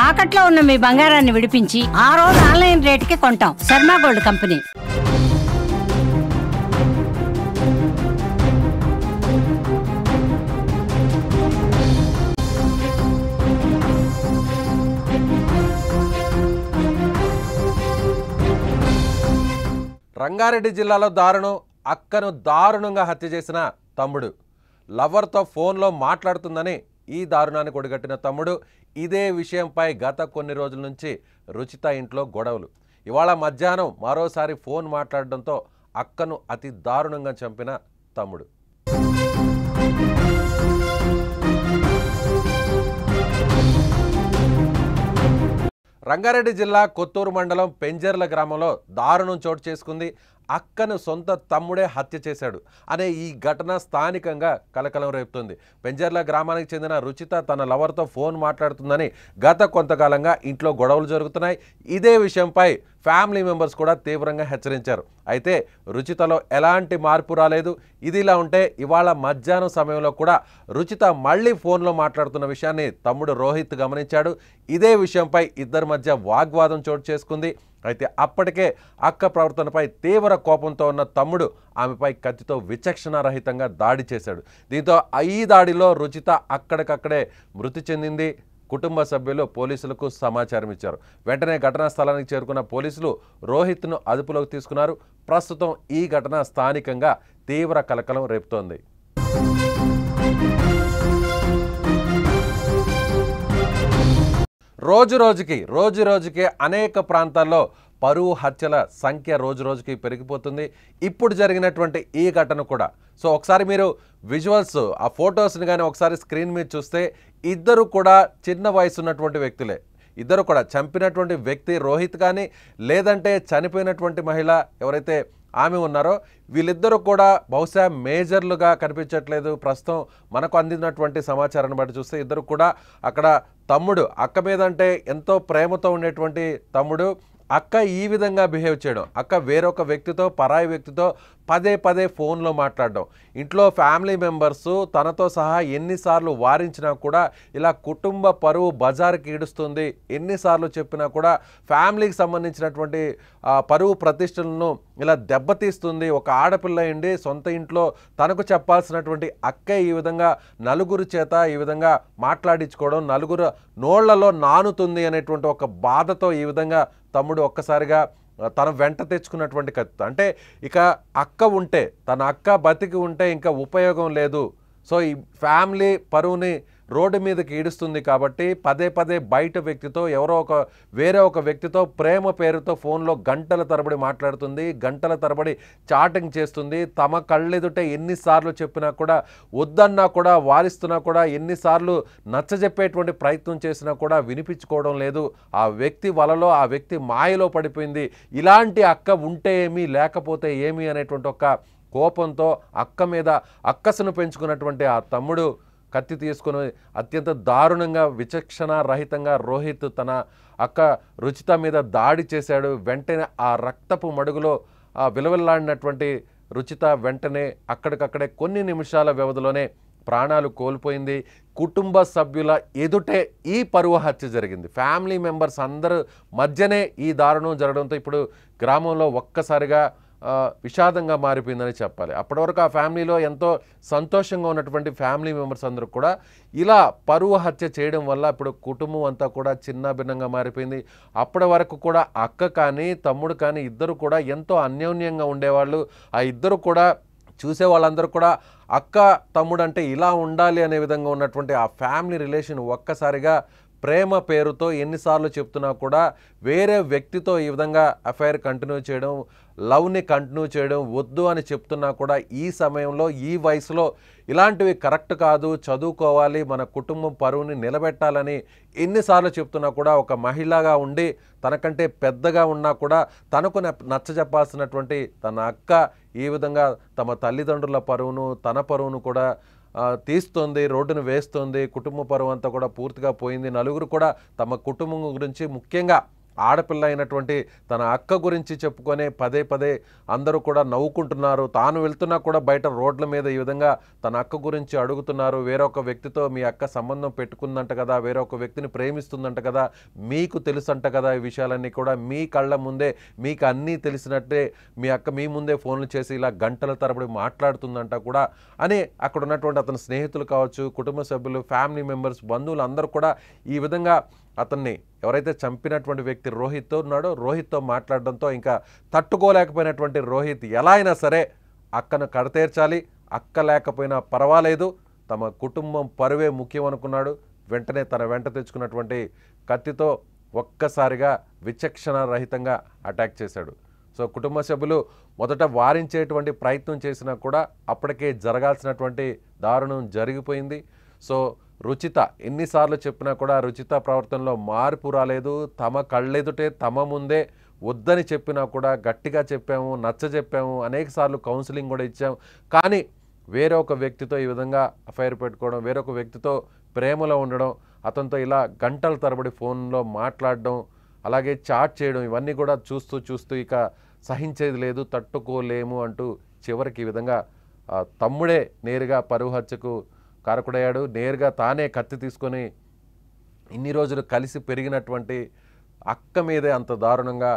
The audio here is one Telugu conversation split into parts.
తాకట్లో ఉన్న మీ బంగారాన్ని విడిపించి ఆ రోజు ఆన్లైన్ రేటుకి కొంటాం. Sharma gold company. రంగారెడ్డి జిల్లాలో దారుణం. అక్కను దారుణంగా హత్య చేసిన తమ్ముడు. లవర్తో ఫోన్లో మాట్లాడుతుందని ఈ దారుణాన్ని కొడిగట్టిన తమ్ముడు. ఇదే విషయంపై గత కొన్ని రోజుల నుంచి రుచిత ఇంట్లో గొడవలు. ఇవాళ మధ్యాహ్నం మరోసారి ఫోన్ మాట్లాడడంతో అక్కను అతి దారుణంగా చంపిన తమ్ముడు. రంగారెడ్డి జిల్లా కొత్తూరు మండలం పెంజర్ల గ్రామంలో దారుణం చోటు చేసుకుంది. అక్కను సొంత తమ్ముడే హత్య చేశాడు అనే ఈ ఘటన స్థానికంగా కలకలం రేపుతుంది. పెంజర్ల గ్రామానికి చెందిన రుచిత తన లవర్తో ఫోన్ మాట్లాడుతుందని గత కొంతకాలంగా ఇంట్లో గొడవలు జరుగుతున్నాయి. ఇదే విషయంపై ఫ్యామిలీ మెంబర్స్ కూడా తీవ్రంగా హెచ్చరించారు. అయితే రుచితలో ఎలాంటి మార్పు రాలేదు. ఇదిలా ఉంటే ఇవాళ మధ్యాహ్నం సమయంలో కూడా రుచిత మళ్ళీ ఫోన్లో మాట్లాడుతున్న విషయాన్ని తమ్ముడు రోహిత్ గమనించాడు. ఇదే విషయంపై ఇద్దరి మధ్య వాగ్వాదం చోటు చేసుకుంది. అయితే అప్పటికే అక్క ప్రవర్తనపై తీవ్ర కోపంతో ఉన్న తమ్ముడు ఆమెపై కత్తితో విచక్షణారహితంగా దాడి చేశాడు. దీంతో ఈ దాడిలో రుచిత అక్కడికక్కడే మృతి చెందింది. కుటుంబ సభ్యులు పోలీసులకు సమాచారం ఇచ్చారు. వెంటనే ఘటనా స్థలానికి చేరుకున్న పోలీసులు రోహిత్ను అదుపులోకి తీసుకున్నారు. ప్రస్తుతం ఈ ఘటన స్థానికంగా తీవ్ర కలకలం రేపుతోంది. రోజు రోజుకి అనేక ప్రాంతాల్లో పరువు హత్యల సంఖ్య రోజుకి పెరిగిపోతుంది. ఇప్పుడు జరిగినటువంటి ఈ ఘటన కూడా. సో ఒకసారి మీరు విజువల్స్ ఆ ఫొటోస్ని కానీ ఒకసారి స్క్రీన్ మీద చూస్తే ఇద్దరు కూడా చిన్న వయసు ఉన్నటువంటి వ్యక్తులే. ఇద్దరు కూడా చంపినటువంటి వ్యక్తి రోహిత్ కానీ లేదంటే చనిపోయినటువంటి మహిళ ఎవరైతే ఆమె ఉన్నారో వీళ్ళిద్దరూ కూడా బహుశా మేజర్లుగా కనిపించట్లేదు. ప్రస్తుతం మనకు అందినటువంటి సమాచారాన్ని బట్టి చూస్తే ఇద్దరు కూడా అక్కడ తమ్ముడు అక్క మీద అంటే ఎంతో ప్రేమతో ఉండేటువంటి తమ్ముడు అక్క ఈ విధంగా బిహేవ్ చేయడం, అక్క వేరొక వ్యక్తితో పరాయి వ్యక్తితో పదే ఫోన్లో మాట్లాడడం, ఇంట్లో ఫ్యామిలీ మెంబర్స్ తనతో సహా ఎన్నిసార్లు వారించినా కూడా ఇలా కుటుంబ పరువు బజార్కి ఈడుస్తుంది. ఎన్నిసార్లు చెప్పినా కూడా ఫ్యామిలీకి సంబంధించినటువంటి పరువు ప్రతిష్టలను ఇలా దెబ్బతీస్తుంది. ఒక ఆడపిల్ల అండి సొంత ఇంట్లో తనకు చెప్పాల్సినటువంటి అక్కే ఈ విధంగా నలుగురు చేత ఈ విధంగా మాట్లాడించుకోవడం, నలుగురు నోళ్లలో నానుతుంది అనేటువంటి ఒక బాధతో ఈ విధంగా తమ్ముడు ఒక్కసారిగా తన వెంట తెచ్చుకున్నటువంటి కత్తి. అంటే ఇక అక్క ఉంటే తన అక్క బతికి ఉంటే ఇంకా ఉపయోగం లేదు. సో ఈ ఫ్యామిలీ పరువుని రోడ్డు మీదకి ఈడుస్తుంది కాబట్టి పదే బయట వ్యక్తితో వేరే ఒక వ్యక్తితో ప్రేమ పేరుతో ఫోన్లో గంటల తరబడి మాట్లాడుతుంది, గంటల తరబడి చాటింగ్ చేస్తుంది. తమ కళ్ళెదుటే ఎన్నిసార్లు చెప్పినా కూడా వద్దన్నా కూడా వారిస్తున్నా కూడా ఎన్నిసార్లు నచ్చజెప్పేటువంటి ప్రయత్నం చేసినా కూడా వినిపించుకోవడం లేదు. ఆ వ్యక్తి వలలో ఆ వ్యక్తి మాయలో పడిపోయింది. ఇలాంటి అక్క ఉంటే ఏమి లేకపోతే ఏమి అనేటువంటి ఒక కోపంతో అక్క మీద అక్కసును పెంచుకున్నటువంటి ఆ తమ్ముడు కత్తి తీసుకుని అత్యంత దారుణంగా విచక్షణారహితంగా రోహిత్ తన అక్క రుచిత మీద దాడి చేశాడు. వెంటనే ఆ రక్తపు మడుగులో విలవిల్లాడినటువంటి రుచిత వెంటనే అక్కడికక్కడే కొన్ని నిమిషాల వ్యవధిలోనే ప్రాణాలు కోల్పోయింది. కుటుంబ సభ్యుల ఎదుటే ఈ పరువు హత్య జరిగింది. ఫ్యామిలీ మెంబర్స్ అందరూ మధ్యనే ఈ దారుణం జరగడంతో ఇప్పుడు గ్రామంలో ఒక్కసారిగా విషాదంగా మారిపోయిందని చెప్పాలి. అప్పటి వరకు ఆ ఫ్యామిలీలో ఎంతో సంతోషంగా ఉన్నటువంటి ఫ్యామిలీ మెంబర్స్ అందరూ కూడా ఇలా పరువు హత్య చేయడం వల్ల ఇప్పుడు కుటుంబం అంతా కూడా చిన్నాభిన్నంగా మారిపోయింది. అప్పటి వరకు కూడా అక్క కానీ తమ్ముడు కానీ ఇద్దరు కూడా ఎంతో అన్యోన్యంగా ఉండేవాళ్ళు. ఆ ఇద్దరు కూడా చూసే వాళ్ళందరూ కూడా అక్క తమ్ముడు అంటే ఇలా ఉండాలి అనే విధంగా ఉన్నటువంటి ఆ ఫ్యామిలీ రిలేషన్ ఒక్కసారిగా ప్రేమ పేరుతో ఎన్నిసార్లు చెప్తున్నా కూడా వేరే వ్యక్తితో ఈ విధంగా అఫైర్ కంటిన్యూ చేయడం, లవ్ని కంటిన్యూ చేయడం వద్దు అని చెప్తున్నా కూడా ఈ సమయంలో ఈ వయసులో ఇలాంటివి కరెక్ట్ కాదు, చదువుకోవాలి, మన కుటుంబం పరువుని నిలబెట్టాలని ఎన్నిసార్లు చెప్తున్నా కూడా ఒక మహిళగా ఉండి తనకంటే పెద్దగా ఉన్నా కూడా తనకు నచ్చజెప్పాల్సినటువంటి తన అక్క ఈ విధంగా తమ తల్లిదండ్రుల పరువును తన పరువును కూడా తీస్తుంది, రోడ్డును వేస్తుంది. కుటుంబ పరువు అంతా కూడా పూర్తిగా పోయింది. నలుగురు కూడా తమ కుటుంబం గురించి ముఖ్యంగా ఆడపిల్ల అయినటువంటి తన అక్క గురించి చెప్పుకొని పదే పదే అందరూ కూడా నవ్వుకుంటున్నారు. తాను వెళ్తున్నా కూడా బయట రోడ్ల మీద ఈ విధంగా తన అక్క గురించి అడుగుతున్నారు. వేరొక వ్యక్తితో మీ అక్క సంబంధం పెట్టుకుందంట కదా, వేరొక వ్యక్తిని ప్రేమిస్తుందంట కదా, మీకు తెలుసంట కదా, ఈ విషయాలన్నీ కూడా మీ కళ్ళ ముందే మీకు అన్నీ తెలిసినట్టే మీ అక్క మీ ముందే ఫోన్లు చేసి ఇలా గంటల తరబడి మాట్లాడుతుందంట కూడా అని అక్కడ ఉన్నటువంటి అతని స్నేహితులు కావచ్చు, కుటుంబ సభ్యులు, ఫ్యామిలీ మెంబర్స్, బంధువులు అందరూ కూడా ఈ విధంగా అతన్ని ఎవరైతే చంపినటువంటి వ్యక్తి రోహిత్తో ఉన్నాడో రోహిత్తో మాట్లాడడంతో ఇంకా తట్టుకోలేకపోయినటువంటి రోహిత్ ఎలా అయినా సరే అక్కను కడతేర్చాలి, అక్క లేకపోయినా పర్వాలేదు, తమ కుటుంబం పరువే ముఖ్యం అనుకున్నాడు. వెంటనే తన వెంట తెచ్చుకున్నటువంటి కత్తితో ఒక్కసారిగా విచక్షణ రహితంగా అటాక్ చేశాడు. సో కుటుంబ సభ్యులు మొదట వారించేటువంటి ప్రయత్నం చేసినా కూడా అప్పటికే జరగాల్సినటువంటి దారుణం జరిగిపోయింది. సో రుచిత ఎన్నిసార్లు చెప్పినా కూడా రుచిత ప్రవర్తనలో మార్పు రాలేదు. తమ కళ్ళెదుటే తమ ముందే వద్దని చెప్పినా కూడా గట్టిగా చెప్పాము, నచ్చ చెప్పాము, అనేకసార్లు కౌన్సిలింగ్ కూడా ఇచ్చాము. కానీ వేరే ఒక వ్యక్తితో ఈ విధంగా అఫైర్ పెట్టుకోవడం, వేరొక వ్యక్తితో ప్రేమలో ఉండడం, అతనితో ఇలా గంటల తరబడి ఫోన్లో మాట్లాడడం, అలాగే చాట్ చేయడం, ఇవన్నీ కూడా చూస్తూ ఇక సహించేది లేదు, తట్టుకోలేము అంటూ చివరికి ఈ విధంగా తమ్ముడే నేరుగా పరువు హత్యకు కారకుడయ్యాడు. నేరుగా తానే కత్తి తీసుకొని ఇన్ని రోజులు కలిసి పెరిగినటువంటి అక్క మీదే అంత దారుణంగా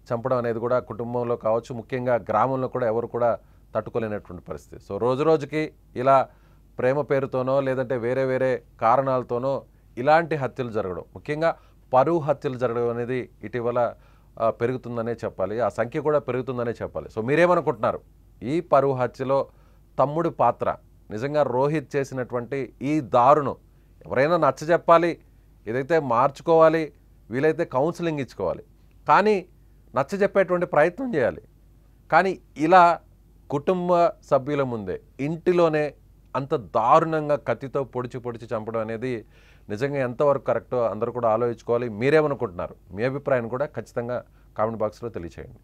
చంపడం అనేది కూడా కుటుంబంలో కావచ్చు, ముఖ్యంగా గ్రామంలో కూడా ఎవరు కూడా తట్టుకోలేనటువంటి పరిస్థితి. సో రోజు రోజుకి ఇలా ప్రేమ పేరుతోనో లేదంటే వేరే వేరే కారణాలతోనో ఇలాంటి హత్యలు జరగడం, ముఖ్యంగా పరువు హత్యలు జరగడం అనేది ఇటీవల పెరుగుతుందనే చెప్పాలి. ఆ సంఖ్య కూడా పెరుగుతుందనే చెప్పాలి. సో మీరేమనుకుంటున్నారు? ఈ పరువు హత్యలో తమ్ముడి పాత్ర, నిజంగా రోహిత్ చేసినటువంటి ఈ దారుణం ఎవరైనా నచ్చజెప్పాలి, ఏదైతే మార్చుకోవాలి, వీలైతే కౌన్సిలింగ్ ఇచ్చుకోవాలి, కానీ నచ్చజెప్పేటువంటి ప్రయత్నం చేయాలి. కానీ ఇలా కుటుంబ సభ్యుల ముందే ఇంటిలోనే అంత దారుణంగా కత్తితో పొడిచి చంపడం అనేది నిజంగా ఎంతవరకు కరెక్టో అందరూ కూడా ఆలోచించుకోవాలి. మీరేమనుకుంటున్నారు? మీ అభిప్రాయాన్ని కూడా ఖచ్చితంగా కామెంట్ బాక్స్లో తెలియచేయండి.